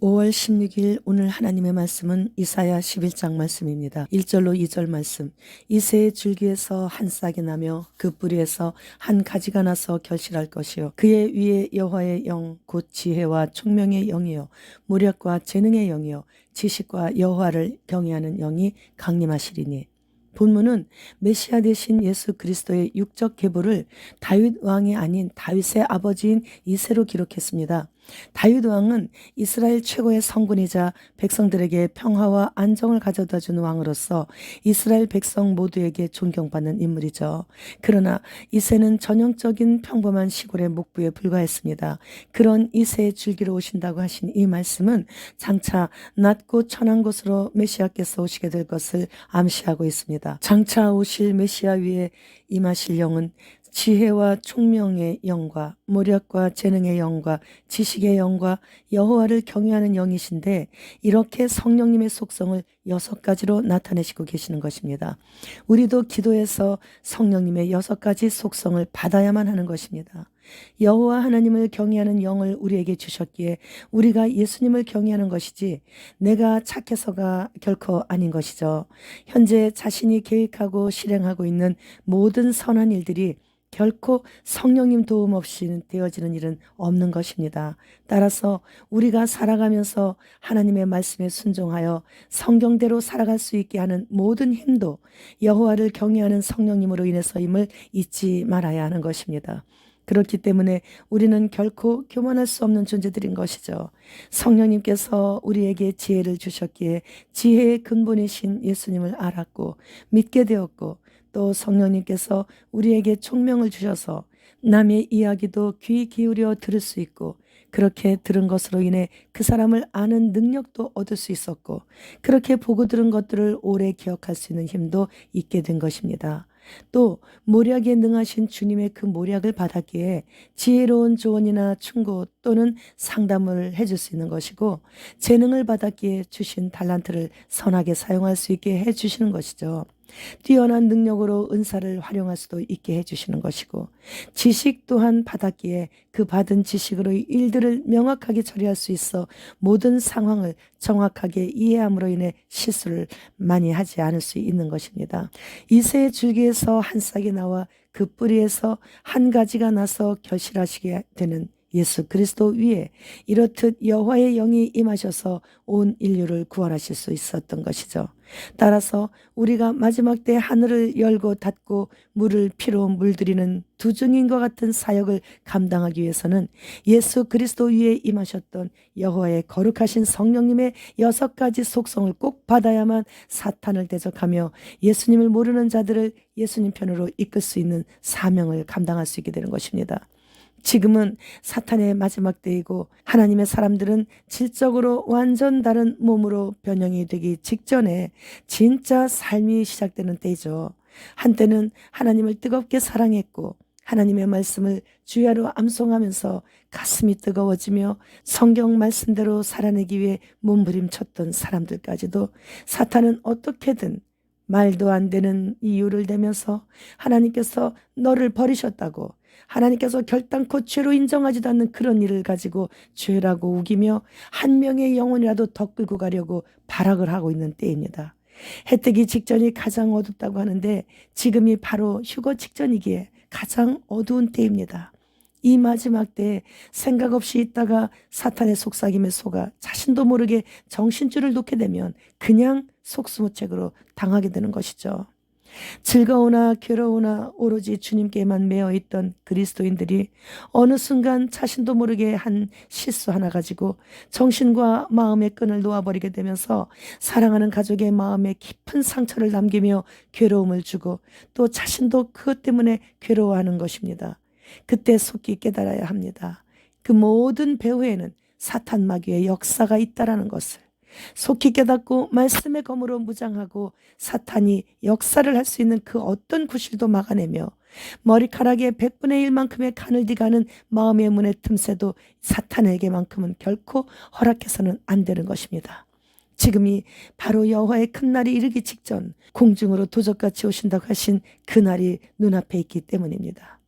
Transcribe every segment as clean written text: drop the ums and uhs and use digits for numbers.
5월 16일 오늘 하나님의 말씀은 이사야 11장 말씀입니다. 1절로 2절 말씀. 이새의 줄기에서 한 싹이 나며 그 뿌리에서 한 가지가 나서 결실할 것이요. 그의 위에 여호와의 영 곧 지혜와 총명의 영이요 모략과 재능의 영이요 지식과 여호와를 경외하는 영이 강림하시리니. 본문은 메시아 되신 예수 그리스도의 육적 계보를 다윗 왕이 아닌 다윗의 아버지인 이새로 기록했습니다. 다윗 왕은 이스라엘 최고의 성군이자 백성들에게 평화와 안정을 가져다 주는 왕으로서 이스라엘 백성 모두에게 존경받는 인물이죠. 그러나 이새는 전형적인 평범한 시골의 목부에 불과했습니다. 그런 이새의 줄기로 오신다고 하신 이 말씀은 장차 낮고 천한 곳으로 메시아께서 오시게 될 것을 암시하고 있습니다. 장차 오실 메시아 위에 임하실 영은 지혜와 총명의 영과 모략과 재능의 영과 지식의 영과 여호와를 경외하는 영이신데, 이렇게 성령님의 속성을 6가지로 나타내시고 계시는 것입니다. 우리도 기도해서 성령님의 6가지 속성을 받아야만 하는 것입니다. 여호와 하나님을 경외하는 영을 우리에게 주셨기에 우리가 예수님을 경외하는 것이지 내가 착해서가 결코 아닌 것이죠. 현재 자신이 계획하고 실행하고 있는 모든 선한 일들이 결코 성령님 도움 없이 되어지는 일은 없는 것입니다. 따라서 우리가 살아가면서 하나님의 말씀에 순종하여 성경대로 살아갈 수 있게 하는 모든 힘도 여호와를 경외하는 성령님으로 인해서임을 잊지 말아야 하는 것입니다. 그렇기 때문에 우리는 결코 교만할 수 없는 존재들인 것이죠. 성령님께서 우리에게 지혜를 주셨기에 지혜의 근본이신 예수님을 알았고 믿게 되었고, 또 성령님께서 우리에게 총명을 주셔서 남의 이야기도 귀 기울여 들을 수 있고, 그렇게 들은 것으로 인해 그 사람을 아는 능력도 얻을 수 있었고, 그렇게 보고 들은 것들을 오래 기억할 수 있는 힘도 있게 된 것입니다. 또 모략에 능하신 주님의 그 모략을 받았기에 지혜로운 조언이나 충고 또는 상담을 해줄 수 있는 것이고, 재능을 받았기에 주신 달란트를 선하게 사용할 수 있게 해주시는 것이죠. 뛰어난 능력으로 은사를 활용할 수도 있게 해주시는 것이고, 지식 또한 받았기에 그 받은 지식으로 일들을 명확하게 처리할 수 있어 모든 상황을 정확하게 이해함으로 인해 실수를 많이 하지 않을 수 있는 것입니다. 이새의 줄기에서 한 싹이 나와 그 뿌리에서 한 가지가 나서 결실하시게 되는 예수 그리스도 위에 이렇듯 여호와의 영이 임하셔서 온 인류를 구원하실 수 있었던 것이죠. 따라서 우리가 마지막 때 하늘을 열고 닫고 물을 피로 물들이는 두중인과 같은 사역을 감당하기 위해서는 예수 그리스도 위에 임하셨던 여호와의 거룩하신 성령님의 6가지 속성을 꼭 받아야만 사탄을 대적하며 예수님을 모르는 자들을 예수님 편으로 이끌 수 있는 사명을 감당할 수 있게 되는 것입니다. 지금은 사탄의 마지막 때이고 하나님의 사람들은 질적으로 완전 다른 몸으로 변형이 되기 직전에 진짜 삶이 시작되는 때이죠. 한때는 하나님을 뜨겁게 사랑했고 하나님의 말씀을 주야로 암송하면서 가슴이 뜨거워지며 성경 말씀대로 살아내기 위해 몸부림쳤던 사람들까지도 사탄은 어떻게든 말도 안 되는 이유를 대면서 하나님께서 너를 버리셨다고, 하나님께서 결단코 죄로 인정하지도 않는 그런 일을 가지고 죄라고 우기며 한 명의 영혼이라도 더 끌고 가려고 발악을 하고 있는 때입니다. 해 뜨기 직전이 가장 어둡다고 하는데 지금이 바로 휴거 직전이기에 가장 어두운 때입니다. 이 마지막 때에 생각 없이 있다가 사탄의 속삭임에 속아 자신도 모르게 정신줄을 놓게 되면 그냥 속수무책으로 당하게 되는 것이죠. 즐거우나 괴로우나 오로지 주님께만 매어 있던 그리스도인들이 어느 순간 자신도 모르게 한 실수 하나 가지고 정신과 마음의 끈을 놓아버리게 되면서 사랑하는 가족의 마음에 깊은 상처를 남기며 괴로움을 주고 또 자신도 그것 때문에 괴로워하는 것입니다. 그때 속히 깨달아야 합니다. 그 모든 배후에는 사탄 마귀의 역사가 있다라는 것을 속히 깨닫고 말씀의 검으로 무장하고 사탄이 역사를 할 수 있는 그 어떤 구실도 막아내며 머리카락의 100분의 1만큼의 간을 디가는 마음의 문의 틈새도 사탄에게만큼은 결코 허락해서는 안 되는 것입니다. 지금이 바로 여호와의 큰 날이 이르기 직전 공중으로 도적같이 오신다고 하신 그 날이 눈앞에 있기 때문입니다.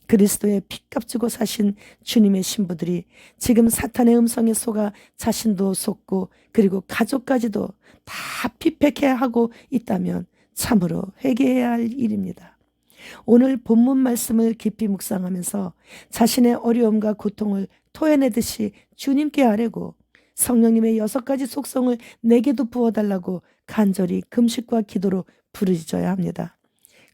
그리스도의 핏값 주고 사신 주님의 신부들이 지금 사탄의 음성에 속아 자신도 속고 그리고 가족까지도 다 피폐케 하고 있다면 참으로 회개해야 할 일입니다. 오늘 본문 말씀을 깊이 묵상하면서 자신의 어려움과 고통을 토해내듯이 주님께 아뢰고 성령님의 6가지 속성을 내게도 부어달라고 간절히 금식과 기도로 부르짖어야 합니다.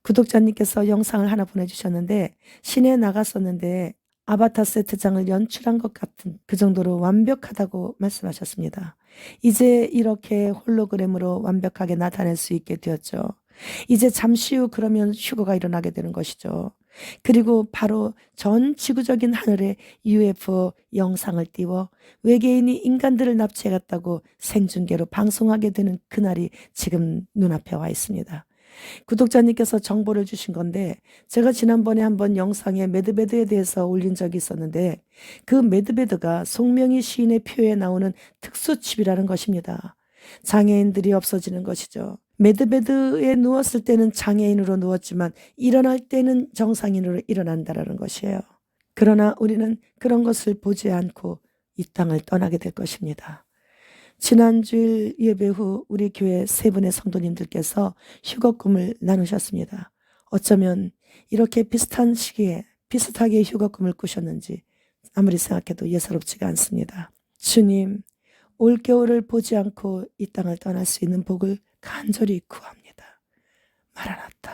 구독자님께서 영상을 하나 보내주셨는데 시내에 나갔었는데 아바타 세트장을 연출한 것 같은 그 정도로 완벽하다고 말씀하셨습니다. 이제 이렇게 홀로그램으로 완벽하게 나타낼 수 있게 되었죠. 이제 잠시 후 그러면 휴거가 일어나게 되는 것이죠. 그리고 바로 전 지구적인 하늘에 UFO 영상을 띄워 외계인이 인간들을 납치해갔다고 생중계로 방송하게 되는 그날이 지금 눈앞에 와 있습니다. 구독자님께서 정보를 주신 건데 제가 지난번에 한번 영상에 매드베드에 대해서 올린 적이 있었는데 그 매드베드가 송명희 시인의 표에 나오는 특수칩이라는 것입니다. 장애인들이 없어지는 것이죠. 매드베드에 누웠을 때는 장애인으로 누웠지만 일어날 때는 정상인으로 일어난다는 것이에요. 그러나 우리는 그런 것을 보지 않고 이 땅을 떠나게 될 것입니다. 지난주일 예배 후 우리 교회 3분의 성도님들께서 휴거꿈을 나누셨습니다. 어쩌면 이렇게 비슷한 시기에 비슷하게 휴거꿈을 꾸셨는지 아무리 생각해도 예사롭지가 않습니다. 주님, 올겨울을 보지 않고 이 땅을 떠날 수 있는 복을 간절히 구합니다. 마라나타.